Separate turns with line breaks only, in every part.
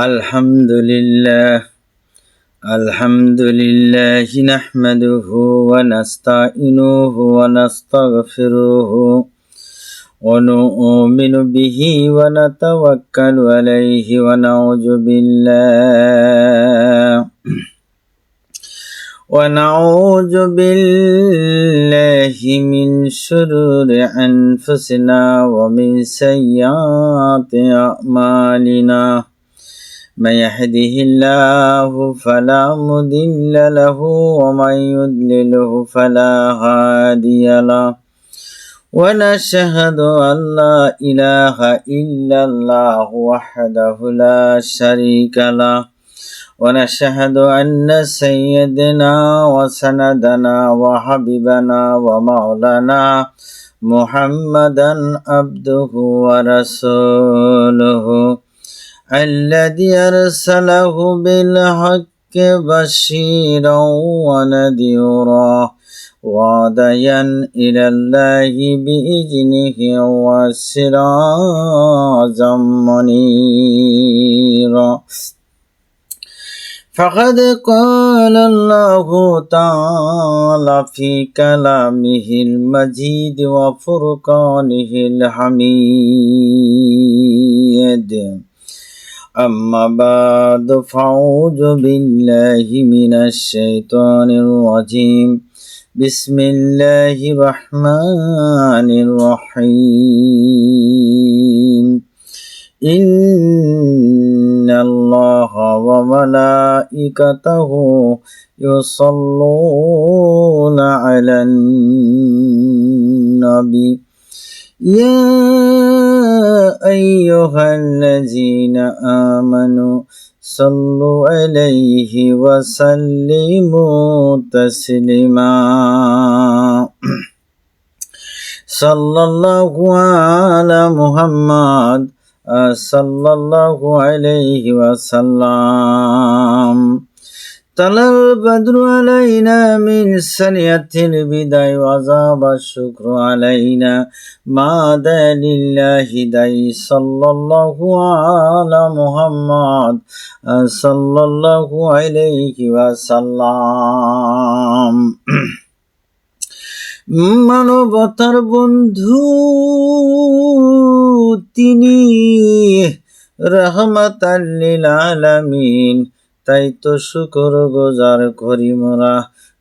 আলহামদুলিল্লাহ আলহামদুলিল্লাহি নাহমাদুহু ওয়া নাস্তাঈনুহু ওয়া নাস্তাগফিরুহু ওয়া নু'মিনু বিহি ওয়া নাতাওয়াক্কালু আলাইহি ওয়া নাউযু বিল্লাহি মিন শুরুরি আনফুসিনা ওয়া মিন সাইয়্যাতি আ'মালিনা من يهده الله فلا مضل له ومن يضلله فلا هادي له ونشهد أن لا إله إلا الله وحده لا شريك له ونشهد أن سيدنا وسندنا وحبيبنا ومولانا محمدا عبده ورسوله الذي أرسله بالحق بشيرا ونذيرا وداعيا إلى الله بإذنه وسراجا منيرا فقد قال الله تعالى في كلامه المجيد وفرقانه الحميد أما بعد فأعوذ بالله من الشيطان الرجيم بسم الله الرحمن الرحيم إن الله وملائكته يصلون على النبي يا أيها الذين آمنوا صلوا عليه وسلموا تسليما صلى الله على محمد صلى الله عليه وسلم طلع البدر علينا من سنية البداية وذاب الشكر علينا ما دا لله داي صلى الله على محمد صلى الله عليه وسلم মানবতার বন্ধু তিনি রহমাতাল লিল আলামিন, তাই তো শুকর গুজার করি মোরা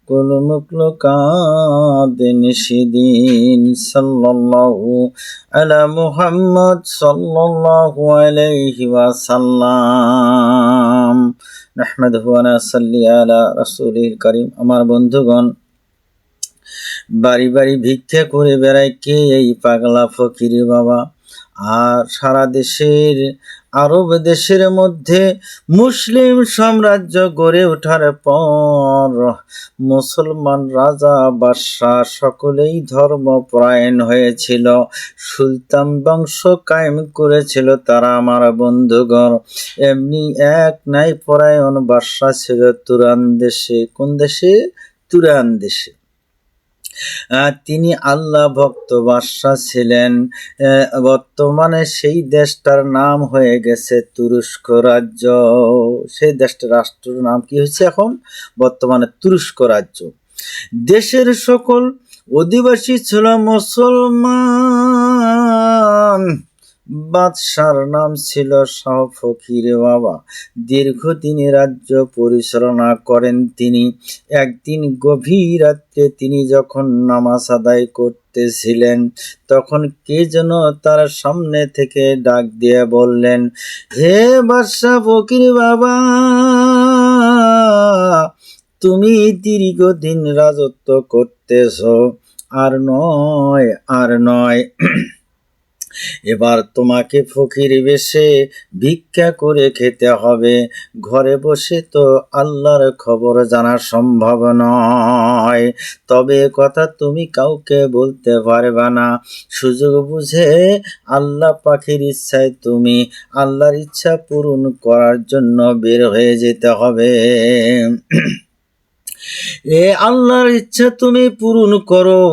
কুল মুখলুকাত সেদিন। সাল্লাল্লাহু আলা মুহাম্মদ সাল্লাল্লাহু আলাইহি ওয়াসাল্লাম। নাহমাদুহু ওয়া নাসাল্লি আলা রাসূলিল কারীম। আমার বন্ধুগণ, বাড়ি বাড়ি ভিক্ষা করে বেড়ায় কে? এই পাগলা ফকির বাবা। আর সারা দেশের আরব দেশের মধ্যে মুসলিম সাম্রাজ্য গড়ে ওঠার পর মুসলমান রাজা বাদশাহ সকলেই ধর্মপরায়ণ হয়েছিল, সুলতান বংশ কায়েম করেছিল তারা। আমার বন্ধুগণ, এমনি এক নাই পরায়ণ বাদশাহ ছিল তুরান দেশে। কোন দেশে? তুরান দেশে। তিনি আল্লাহ ভক্ত বাদশাহ ছিলেন। বর্তমানে সেই দেশটার নাম হয়ে গেছে তুরস্ক রাজ্য। সেই দেশটার রাষ্ট্রের নাম কি হয়েছে এখন? বর্তমানে তুরস্ক রাজ্য। দেশের সকল অধিবাসী ছিল মুসলমান। বাদশার নাম ছিল শাহ ফকির বাবা। দীর্ঘদিন রাজ্য পরিচালনা করেন তিনি। একদিন গভীর রাত্রে তিনি যখন নামাজ আদায় করতেছিলেন, তখন কে যেন তার সামনে থেকে ডাক দিয়ে বললেন, হে বাদশাহ ফকির বাবা, তুমি দীর্ঘদিন রাজত্ব করতেছ, আর নয় আর নয়, এবার তোমাকে ফকির বেশে ভিক্ষা করে খেতে হবে। ঘরে বসে তো আল্লাহর খবর জানা সম্ভব নয়, তবে কথা তুমি কাউকে বলতে পারবে না। সুযোগ বুঝে আল্লাহ পাখির ইচ্ছায় তুমি আল্লাহর ইচ্ছা পূরণ করার জন্য বের হয়ে যেতে হবে। আল্লাহর ইচ্ছা তুমি পূরণ করো,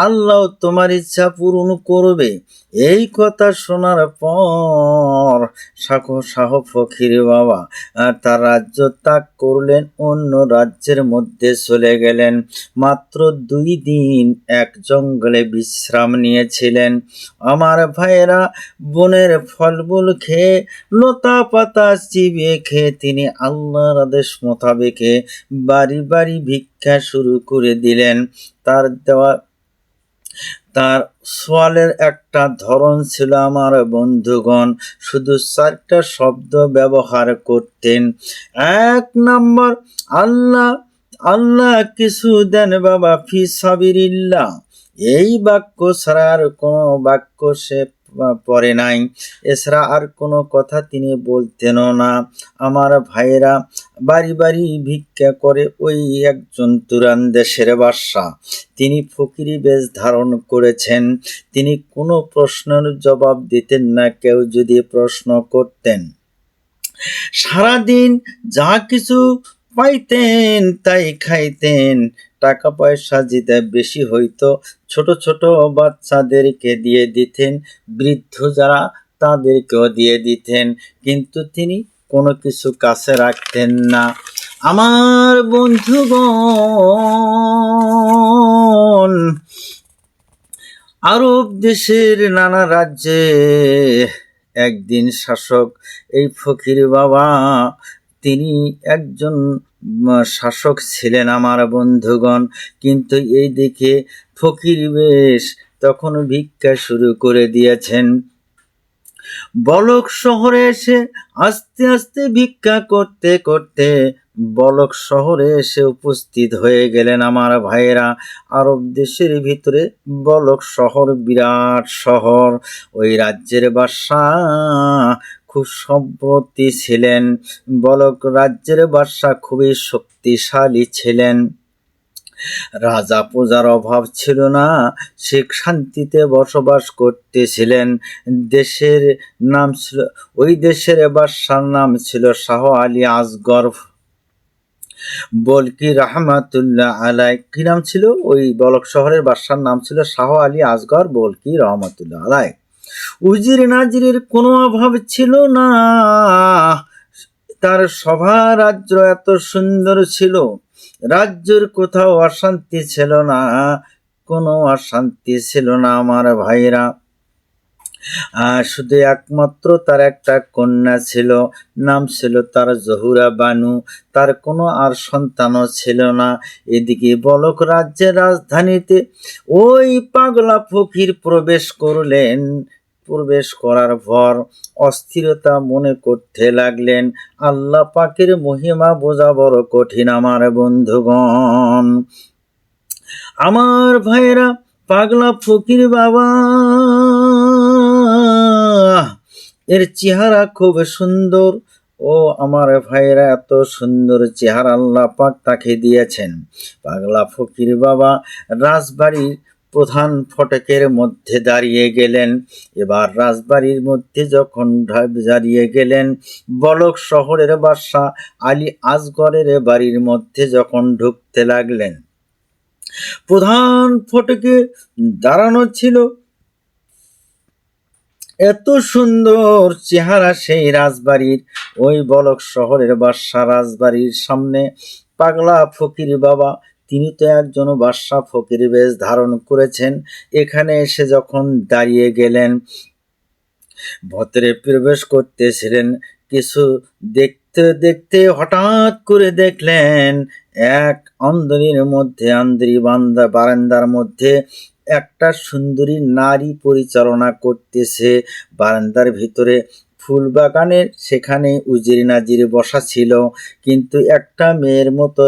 আল্লাহ তোমার ইচ্ছা পূরণ করবে। এই কথা শোনার পর শাহ ফকির বাবা তার রাজ্য ত্যাগ করলেন, অন্য রাজ্যের মধ্যে চলে গেলেন। মাত্র 2 দিন এক জঙ্গলে বিশ্রাম নিয়েছিলেন। আমার ভাইয়েরা, বনের ফলমূল খেয়ে, লতা পাতা চিবিয়ে খেয়ে তিনি আল্লাহর আদেশ মোতাবেকে বাড়ি বাড়ি ভিক্ষা শুরু করে দিলেন। তার সোয়ালের একটা ধরন ছিল আমার বন্ধুগণ, শুধু 4টা শব্দ ব্যবহার করতেন। 1 নম্বর, আল্লাহ আল্লাহ কিছু দেন বাবা, ফি সাবিরিল্লাহ। এই বাক্য ছাড়া আর কোনো বাক্য সে পড়ে নাই, এছাড়া আর কোনো কথা তিনি বলতেনও না। আমার ভাইয়েরা, বাড়ি বাড়ি ভিক্ষা করে ওই একজন তুরান দেশের বাদশা, তিনি ফকিরি বেশ ধারণ করেছেন। তিনি কোনো প্রশ্নের জবাব দিতেন না কেউ যদি প্রশ্ন করতেন। সারাদিন যা কিছু পাইতেন তাই খাইতেন। টাকা পয়সা যেটা বেশি হইতো ছোট ছোট বাচ্চাদেরকে দিয়ে দিতেন, বৃদ্ধ যারা তাদেরকেও দিয়ে দিতেন, কিন্তু তিনি কোনো কিছু কাছে রাখতেন না। আমার বন্ধুগণ, আরব দেশের নানা রাজ্যে একদিন শাসক, এই ফকির বাবা তিনি একজন শাসক ছিলেন আমার বন্ধুগণ, কিন্তু এই দিকে ফকির বেশ তখন ভিক্ষা শুরু করে দিয়েছেন। বলক শহরে এসে আস্তে আস্তে ভিক্ষা করতে করতে বলক শহরে এসে উপস্থিত হয়ে গেলেন। আমার ভাইয়েরা, আরব দেশের ভিতরে বলক শহর বিরাট শহর। ওই রাজ্যের বাদশাহ খুব সম্প্রতি ছিলেন। বলক রাজ্যের বাদশাহ খুবই শক্তিশালী ছিলেন। রাজা প্রজার অভাব ছিল না, সে শান্তিতে বসবাস করতেছিলেন। দেশের নাম ছিল, ওই দেশের বাদশার নাম ছিল শাহ আলী আসগর বলকি রহমাতুল্লাহ আলাই। কি নাম ছিল? ওই বলক শহরের বাদশার নাম ছিল শাহ আলী আসগর বলকি রহমাতুল্লাহ আলাই। উজির নাজিরের কোনো অভাব ছিল না। তার সভা রাজ্য এত সুন্দর ছিল, রাজ্যের কোথাও অশান্তি ছিল না, কোনো অশান্তি ছিল না আমার ভাইরা। শুধু একমাত্র তার একটা কন্যা ছিল, নাম ছিল তার জহুরা বানু। তার কোনো আর সন্তানও ছিল না। এদিকে বলক রাজ্যের রাজধানীতে ওই পাগলা ফকির প্রবেশ করলেন। প্রবেশ করার পর অস্থিরতা মনে করতে লাগলেন। আল্লাহ পাকের মহিমা বোঝা বড় কঠিন আমার বন্ধুগণ। আমার ভাইয়েরা, পাগলা ফকির বাবা এর চেহারা খুব সুন্দর। ও আমার ভাইয়েরা, এত সুন্দর চেহারা আল্লাহ পাক তাকে দিয়েছেন। পাগলা ফকির বাবা রাজবাড়ির প্রধান ফটকের মধ্যে দাঁড়িয়ে গেলেন। এবার রাজবাড়ির মধ্যে যখন দাঁড়িয়ে গেলেন, বলক শহরের বাদশা আলী আসগরের বাড়ির মধ্যে যখন ঢুকতে লাগলেন, প্রধান ফটকে দাঁড়ানো ছিল। এত সুন্দর চেহারা সেই রাজবাড়ির, ওই বলক শহরের বাদশা রাজবাড়ির সামনে পাগলা ফকির বাবা, তিনি তো একজন বাদশা ফকির বেশ ধারণ করেছেন। এখানে এসে যখন দাঁড়িয়ে গেলেন, ভেতরে প্রবেশ করতেছিলেন, কিছু দেখতে দেখতে হঠাৎ করে দেখলেন এক অন্দরের মধ্যে, আন্দরি বারান্দার মধ্যে একটা সুন্দরী নারী পরিচালনা করতেছে। বারান্দার ভিতরে ফুল বাগানের সেখানে উজির নাজির বসা ছিল, কিন্তু একটা মেয়ের মতো,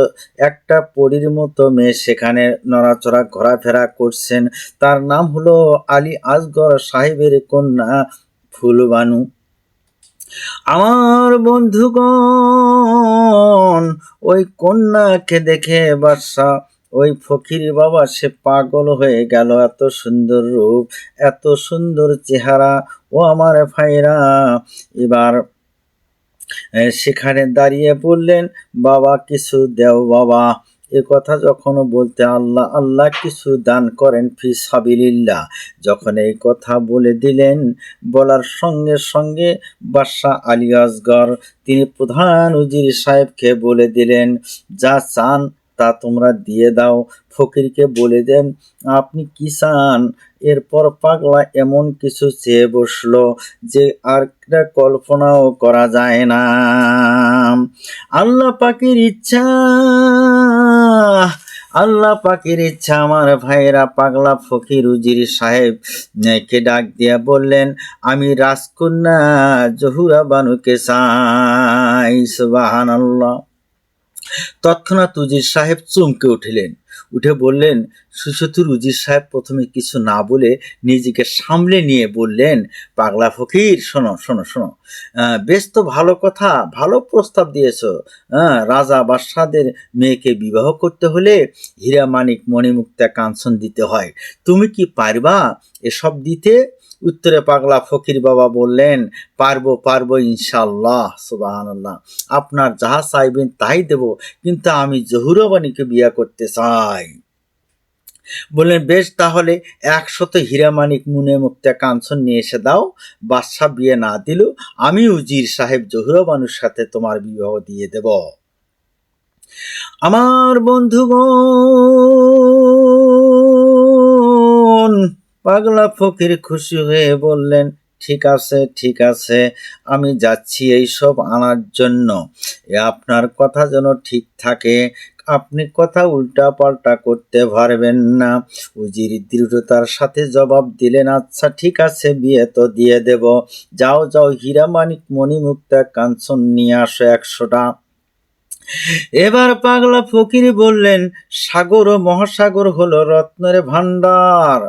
একটা পরীর মতো মেয়ে সেখানে নড়াচড়া ঘোরাফেরা করছেন। তার নাম হলো আলী আসগর সাহেবের কন্যা ফুলবানু। আমার বন্ধুগণ, ওই কন্যাকে দেখে বাদশা, ওই ফকির বাবা সে পাগল হয়ে গেল। এত সুন্দর রূপ, এত সুন্দর চেহারা। ও আমার ভাইরা, এবার সেখানে দাঁড়িয়ে বললেন, বাবা কিছু দেও বাবা। এ কথা যখন বলতে আল্লাহ আল্লাহ কিছু দান করেন ফি সাবিলিল্লাহ, যখন এই কথা বলে দিলেন, বলার সঙ্গে সঙ্গে বাদশাহ আলী আসগর তিনি প্রধান উজির সাহেবকে বলে দিলেন, যা চান তা তোমরা দিয়ে দাও। ফকিরকে বলে দেন আপনি কি চান। এরপর পাগলা এমন কিছু চেয়ে বসলো যে আর কল্পনাও করা যায় না। আল্লাহ পাকের ইচ্ছা, আল্লাহ পাকের ইচ্ছা আমার ভাইরা পাগলা ফকির উজির সাহেব কে ডাক দিয়া বললেন, আমি রাজকন্যা জহুরা বানুকে চাই। সুবহানাল্লাহ। তৎক্ষণাৎ উজির সাহেব চমকে উঠিলেন, উঠে বললেন, সুচতুর উজির সাহেব প্রথমে কিছু না বলে নিজেকে সামলে নিয়ে বললেন, পাগলা ফকির শোনো শোনো শোনো, বেশ তো ভালো কথা, ভালো প্রস্তাব দিয়েছ। রাজা বাদশাদের মেয়েকে বিবাহ করতে হলে হীরা মানিক মণিমুক্তা কাঞ্চন দিতে হয়, তুমি কি পারবা এসব দিতে? উত্তরে পাগলা ফকির বাবা বললেন, পারবো পারবো ইনশাল্লাহ। সুবহানাল্লাহ। আপনার যাহা চাইবেন তাই দেব, কিন্তু আমি জহুরা বানুকে বিয়া করতে চাই। বললেন, বেশ তাহলে 100 হীরামানিক মুনে মুক্তা কাঞ্চন নিয়ে এসে দাও। বাদশা বিয়ে না দিল আমি উজির সাহেব জহুরা বানুর সাথে তোমার বিবাহ দিয়ে দেব। আমার বন্ধুগণ, পাগলা ফকির খুশি হয়ে বললেন, ঠিক আছে ঠিক আছে, আমি যাচ্ছি এইসব আনার জন্য। আপনার কথা যেন ঠিক থাকে, আপনি কথা উল্টা পাল্টা করতে পারবেন না। উজির দৃঢ়তার সাথে জবাব দিলেন, আচ্ছা ঠিক আছে, বিয়ে তো দিয়ে দেব। যাও যাও হীরা মানিক মণিমুক্তা কাঞ্চন নিয়ে আসো 100টা। এবার পাগলা ফকির বললেন, সাগর ও মহাসাগর হলো রত্নের ভান্ডার।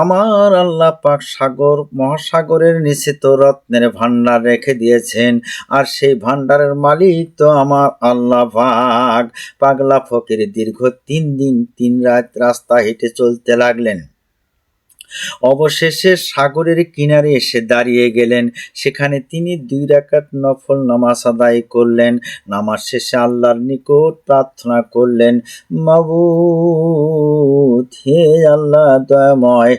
আমার আল্লাহ পাক সাগর মহাসাগরের নিচে তো রত্নের ভান্ডার রেখে দিয়েছেন, আর সেই ভান্ডারের মালিক তো আমার আল্লাহ পাক। পাগলা ফকির দীর্ঘ 3 দিন 3 রাত রাস্তা হেঁটে চলতে লাগলেন। অবশেষে সাগরের কিনারে এসে দাঁড়িয়ে গেলেন। সেখানে তিনি 2 রাকাত নফল নামাজ আদায় করলেন। নামাজ শেষে আল্লাহর নিকট প্রার্থনা করলেন, মাবুদ, হে আল্লাহ দয়াময়,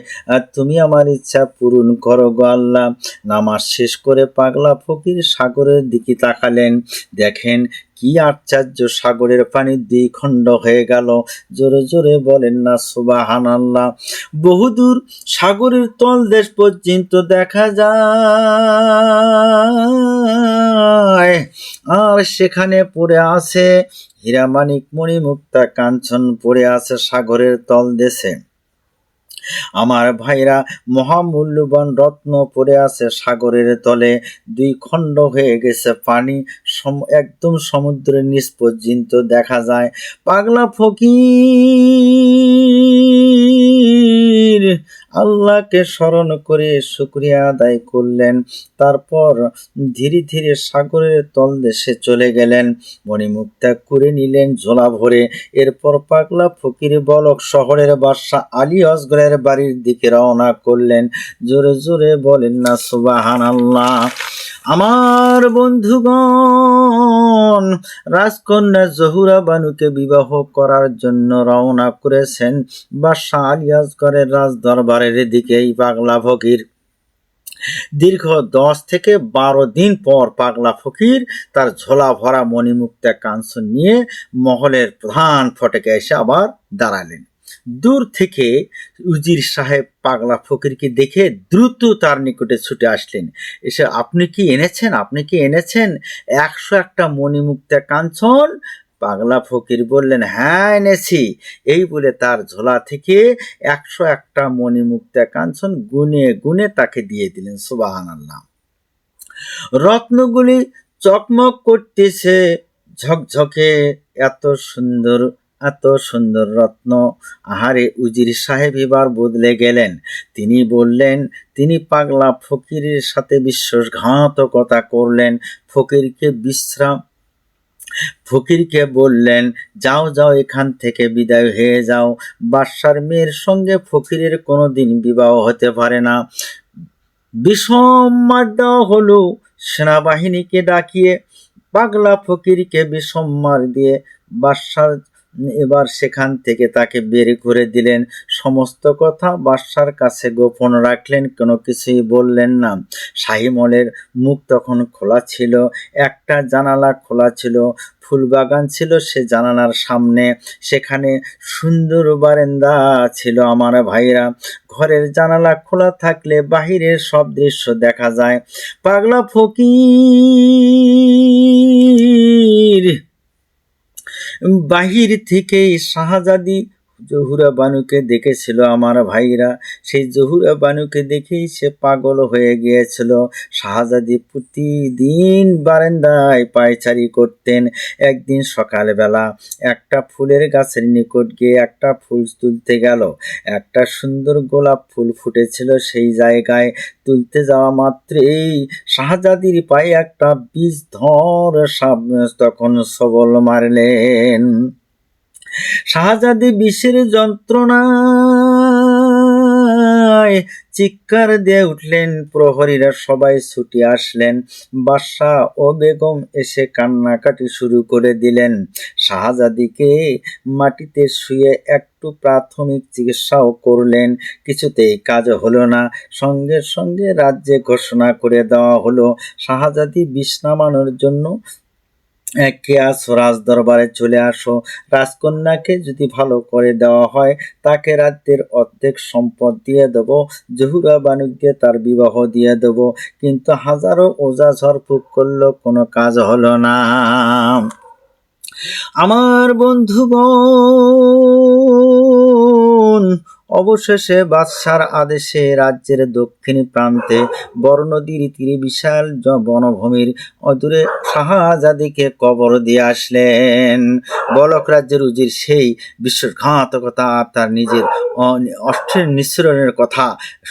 তুমি আমার ইচ্ছা পূরণ করো গো আল্লাহ। নামাজ শেষ করে পাগলা ফকির সাগরের দিকে তাকালেন। দেখেন কি আশ্চর্য, সাগরের পানি 2 খণ্ড হয়ে গেল। জোরে জোরে বলেন না সুবহানাল্লাহ। বহুদূর সাগরের তলদেশ পর্যন্ত দেখা যায়, আর সেখানে পড়ে আছে হীরামানিক মণিমুক্তা কাঞ্চন, পড়ে আছে সাগরের তলদেশে। আমার ভাইরা, মহামূল্যবান রত্ন পড়ে আছে সাগরের তলে। 2 খণ্ড হয়ে গেছে, পানি একদম সমুদ্রের নিচ পর্যন্ত দেখা যায়। পাগলা ফকির আল্লাহকে স্মরণ করে শুকরিয়া আদায় করলেন। তারপর ধীরে ধীরে সাগরের তলদেশে চলে গেলেন, মণিমুক্তা করে নিলেন ঝোলা ভরে। এরপর পাগলা ফকির বলক শহরের বাদশাহ আলী আসগরের বাড়ির দিকে রওনা করলেন। জোরে জোরে বলেন না সুবহানাল্লাহ। আমার বন্ধুগণ, রাজকন্যা জহুরা বানুকে বিবাহ করার জন্য রওনা করেছেন বাদশাহ আলী আসগরের রাজ দরবারের দিকে এই পাগলা ফকির। দীর্ঘ 10 থেকে 12 দিন পর পাগলা ফকির তার ঝোলা ভরা মণিমুক্তা কাঞ্চন নিয়ে মহলের প্রধান ফটকে এসে আবার দাঁড়ালেন। দূর থেকে উজির সাহেব পাগলা ফকিরকে দেখে দ্রুত তার নিকটে ছুটে আসলেন। এসে, আপনি কি এনেছেন, আপনি কি এনেছেন 101টা মণিমুক্তা কাঞ্চন? পাগলা ফকির বললেন, হ্যাঁ এনেছি। এই বলে তার ঝোলা থেকে 101টা মণিমুক্তা কাঞ্চন গুনে গুনে তাকে দিয়ে দিলেন। সুবহানাল্লাহ। রত্নগুলি চকমক করতেছে ঝকঝকে, এত সুন্দর এত সুন্দর রত্ন। আহারে, উজির সাহেব এবার বদলে গেলেন। তিনি বললেন, তিনি পাগলা ফকিরের সাথে বিশ্বাসঘাতকতা করলেন। ফকিরকে বললেন, যাও যাও, এখান থেকে বিদায় হয়ে যাও। বাদশার মেয়ের সঙ্গে ফকিরের কোনোদিন বিবাহ হতে পারে না। বিষম মার দেওয়া হলো। সেনাবাহিনীকে ডাকিয়ে পাগলা ফকিরকে বিষম মার দিয়ে বাদশার এবার সেখান থেকে তাকে বের করে দিলেন। সমস্ত কথা বাদশার কাছে গোপন রাখলেন, কোনো কিছুই বললেন না। শাহিমলের মুখ তখন খোলা ছিল, একটা জানালা খোলা ছিল, ফুলবাগান ছিল সে জানালার সামনে, সেখানে সুন্দর বারান্দা ছিল আমার ভাইরা। ঘরের জানালা খোলা থাকলে বাহিরের সব দৃশ্য দেখা যায়। পাগলা ফকির বাহির থেকে শাহজাদি জহুরা বানুকে দেখেছিল আমার ভাইরা। সেই জহুরা বানুকে দেখেই সে পাগল হয়ে গিয়েছিল। শাহজাদি প্রতিদিন বারান্দায় পায়চারি করতেন। একদিন সকালবেলা একটা ফুলের গাছের নিকট গিয়ে একটা ফুল তুলতে গেল। একটা সুন্দর গোলাপ ফুল ফুটেছিল সেই জায়গায়। তুলতে যাওয়া মাত্রই শাহজাদির পায়ে একটা বিষধর সাপ তখন সবল মারলেন। শাহজাদি বিষের যন্ত্রণায় চিৎকার দিয়ে উঠলেন। প্রহরীরা সবাই ছুটে আসলেন। বাদশাহ ও বেগম এসে কান্নাকাটি শুরু করে দিলেন। শাহজাদিকে মাটিতে শুয়ে একটু প্রাথমিক চিকিৎসাও করলেন, কিছুতেই কাজ হলো না। সঙ্গে সঙ্গে রাজ্যে ঘোষণা করে দেওয়া হলো শাহজাদি বিষ নামানোর জন্য কে আসো, রাজ দরবারে চলে আসো। রাজকন্যাকে যদি ভালো করে দেওয়া হয় তাকে রাজ্যের অর্ধেক সম্পদ দিয়ে দেব, জহুরা বানুকে তার বিবাহ দিয়ে দেব। কিন্তু হাজারো ওজা ঝড়ফুঁক করলো, কোনো কাজ হলো না। আমার বন্ধুগণ, অবশেষে বাদশার আদেশে রাজ্যের দক্ষিণ প্রান্তে বড় নদীর তীরে বিশাল বনভূমির অদূরে শাহজাদিকে কবর দিয়ে আসলেন। বলক রাজ্যের উজির সেই বিশ্বাসঘাতকতা আর তার নিজের অস্ত্রের নিঃসরণের কথা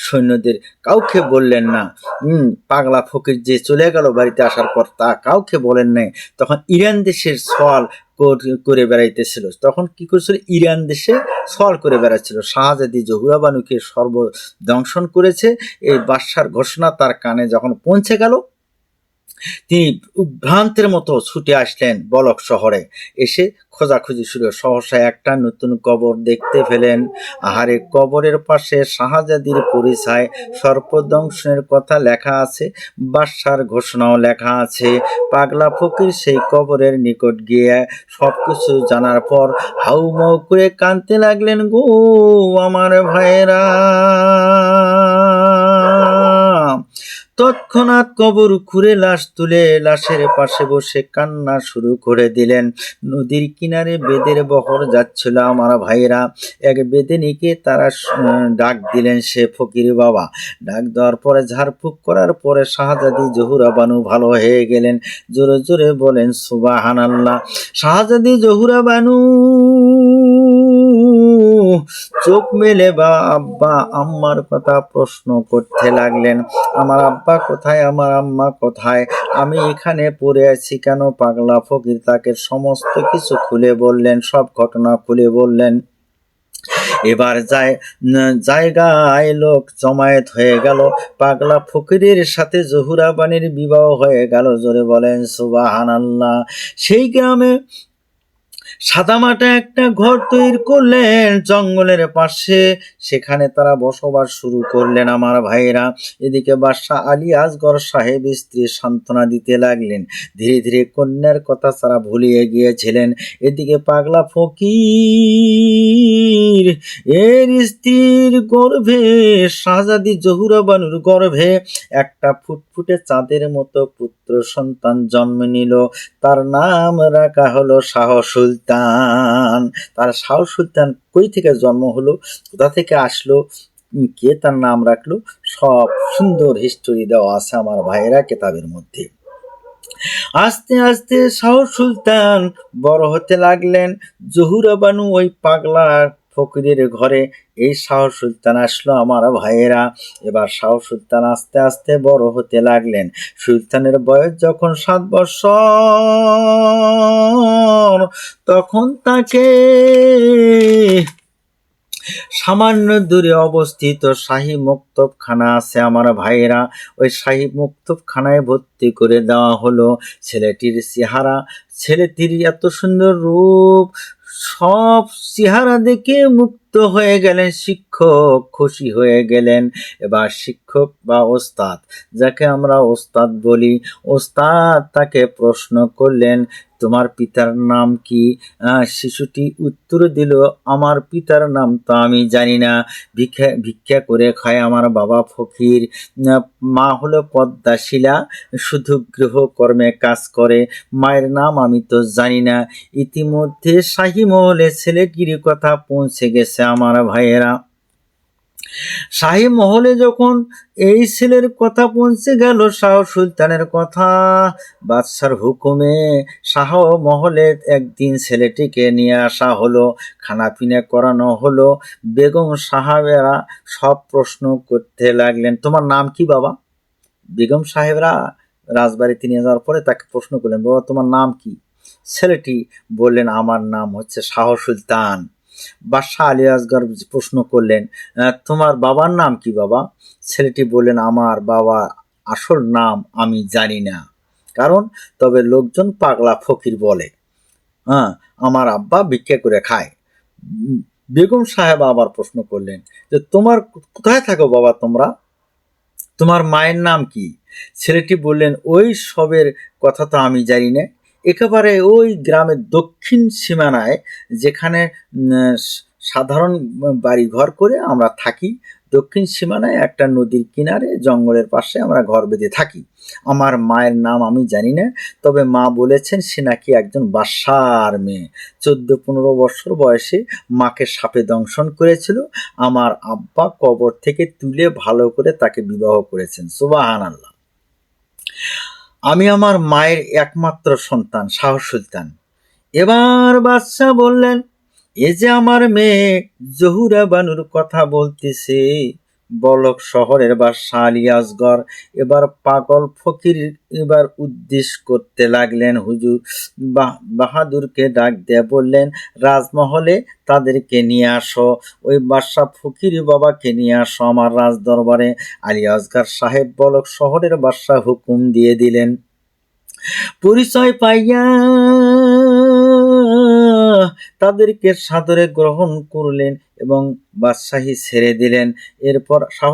সৈন্যদের কাউকে বললেন না। পাগলা ফকির যে চলে গেল বাড়িতে আসার পর তা কাউকে বলেন নাই। তখন ইরান দেশের সওয়াল করে বেড়াইতেছিল। তখন কি করেছিল, ইরান দেশে সওয়াল করে বেড়াচ্ছিল। শাহজাদি জহুরা বানুকে সর্বদংশন করেছে, এই বাদশার ঘোষণা তার কানে যখন পৌঁছে গেল, তিনি উদ্ভ্রান্তের মতো ছুটে আসলেন বলক শহরে। এসে খোঁজাখুঁজি শুরু, সহসা একটা নতুন কবর দেখতে পেলেন। আহারে, কবরের পাশে শাহজাদির পরিচয়, সর্পদংশনের কথা লেখা আছে, বাদশার ঘোষণাও লেখা আছে। পাগলা ফকির সেই কবরের নিকট গিয়ে সবকিছু জানার পর হাউমাউ করে কাঁদতে লাগলেন। গো আমার ভাইরা! তৎক্ষণাৎ কবর খুঁড়ে লাশ তুলে লাশের পাশে বসে কান্না শুরু করে দিলেন। নদীর কিনারে বেদের বহর যাচ্ছিল আমার ভাইরা। এক বেদেনিকে তারা ডাক দিলেন, সে ফকির বাবা। ডাক দেওয়ার পরে ঝাড়ফুঁক করার পরে শাহজাদি জহুরা বানু ভালো হয়ে গেলেন। জোরে জোরে বলেন সুবহানাল্লাহ। শাহজাদি জহুরা বানু চোখ মেলে বা আব্বা আম্মার কথা প্রশ্ন করতে লাগলেন। আমার আব্বা কোথায়, আমার আম্মা কোথায়, আমি এখানে পড়ে আছি কেন? পাগলা ফকির তাকে সমস্ত কিছু খুলে বললেন, সব ঘটনা খুলে বললেন। এবার জায়গায় লোক জমায়েত হয়ে গেল। পাগলা ফকিরের সাথে জহুরা বানুর বিবাহ হয়ে গেল। জোরে বলেন সুবহানাল্লাহ। সেই গ্রামে সাদামাটা একটা ঘর তৈরি করলেন জঙ্গলের পাশে, সেখানে তারা বসবাস শুরু করলেন আমার ভাইরা। এদিকে বাদশাহ আলী আসগর সাহেব স্ত্রী সান্ত্বনা দিতে লাগলেন। ধীরে ধীরে কন্যার কথা তারা ভুলিয়ে গিয়েছিলেন। এদিকে পাগলা ফকির এর স্ত্রীর গর্ভে, শাহজাদি জহুরা বানুর গর্ভে একটা ফুটফুটে চাঁদের মতো পুত্র সন্তান জন্ম নিল। তার নাম রাখা হলো শাহ সুলতান। তার শাহ সুলতান কই থেকে জন্ম হলো, কোথা থেকে আসলো, কে তার নাম রাখলো, সব সুন্দর হিস্টোরি দেওয়া আছে আমার ভাইয়েরা কেতাবের মধ্যে। আস্তে আস্তে শাহ সুলতান বড় হতে লাগলেন। জহুরা বানু ওই পাগলা ফকিরের ঘরে এই শাহ সুলতান আসলো আমার ভাইয়েরা। এবার শাহ সুলতান আস্তে আস্তে বড় হতে লাগলেন। সুলতানের বয়স যখন 7 বছর, তখন তাকে সামান্য দূরে অবস্থিত শাহী মুক্তবখানা আছে আমার ভাইয়েরা, ওই শাহী মুক্তবখানায় ভর্তি করে দেওয়া হলো। ছেলেটির চেহারা, ছেলেটির এত সুন্দর রূপ, সব চেহারা দেখে মুক্ত হয়ে গেলেন। শিক্ষক খুশি হয়ে গেলেন। এবার শিক্ষক বা ওস্তাদ, যাকে আমরা ওস্তাদ বলি, ওস্তাদ তাকে প্রশ্ন করলেন, তোমার পিতার নাম কি? শিশুটি উত্তর দিল, আমার পিতার নাম তো আমি জানি না, ভিক্ষা করে খায় আমার বাবা ফকির, মা হলো পদ্মাশিলা, শুধু গৃহকর্মে কাজ করে, মায়ের নাম আমি তো জানি না। ইতিমধ্যে শাহী মহলে ছেলেটির কথা পৌঁছে গেছে আমার ভাইয়েরা। শাহী মহলে যখন এই ছেলের কথা পৌঁছে গেল, শাহ সুলতানের কথা, বাদশার হুকুমে শাহ মহলে একদিন ছেলেটিকে নিয়ে আসা হলো, খানাপিনা করানো হলো। বেগম সাহেবেরা সব প্রশ্ন করতে লাগলেন, তোমার নাম কি বাবা? বেগম সাহেবরা রাজবাড়িতে নিয়ে যাওয়ার পরে তাকে প্রশ্ন করলেন, বাবা তোমার নাম কি? ছেলেটি বললেন, আমার নাম হচ্ছে শাহ সুলতান। বাদশাহ আলী আসগর প্রশ্ন করলেন, তোমার বাবার নাম কি বাবা? ছেলেটি বললেন, আমার বাবা আসল নাম আমি জানি না, কারণ তবে লোকজন পাগলা ফকির বলে। আমার আব্বা ভিক্ষা করে খায়। বেগম সাহেব আবার প্রশ্ন করলেন যে, তোমার কোথায় থাকো বাবা তোমরা? তোমার মায়ের নাম কি? ছেলেটি বললেন, ওই সবের কথা তো আমি জানি না, একেবারে ওই গ্রামের দক্ষিণ সীমানায়, যেখানে সাধারণ বাড়িঘর করে আমরা থাকি, দক্ষিণ সীমানায় একটা নদীর কিনারে জঙ্গলের পাশে আমরা ঘর বেঁধে থাকি। আমার মায়ের নাম আমি জানি না, তবে মা বলেছেন সে নাকি একজন বাদশার মেয়ে। 14-15 বছর বয়সে মাকে সাপে দংশন করেছিল। আমার আব্বা কবর থেকে তুলে ভালো করে তাকে বিবাহ করেছেন। সুবহানাল্লাহ। আমি আমার মায়ের একমাত্র সন্তান শাহ সুলতান। এবার বাদশাহ বললেন, এ যে আমার মেয়ে জহুরা বানুর কথা বলতেছে, বলক শহরের বাদশাহ আলী আসগর এবার পাগল ফকির এবার উদ্দেশ্য করতে লাগলেন। হুজুর বাহাদুরকে ডাক দিয়ে বললেন, রাজমহলে তাদেরকে নিয়ে আসো, ওই বাদশাহ ফকির বাবাকে নিয়ে আসো আমার রাজ দরবারে। আলী আসগর সাহেব বলক শহরের বাদশাহ হুকুম দিয়ে দিলেন। পরিচয় পাইয়া তাদেরকে সাদরে গ্রহণ করলেন এবং বাদশাহী ছেড়ে দিলেন। এরপর শাহ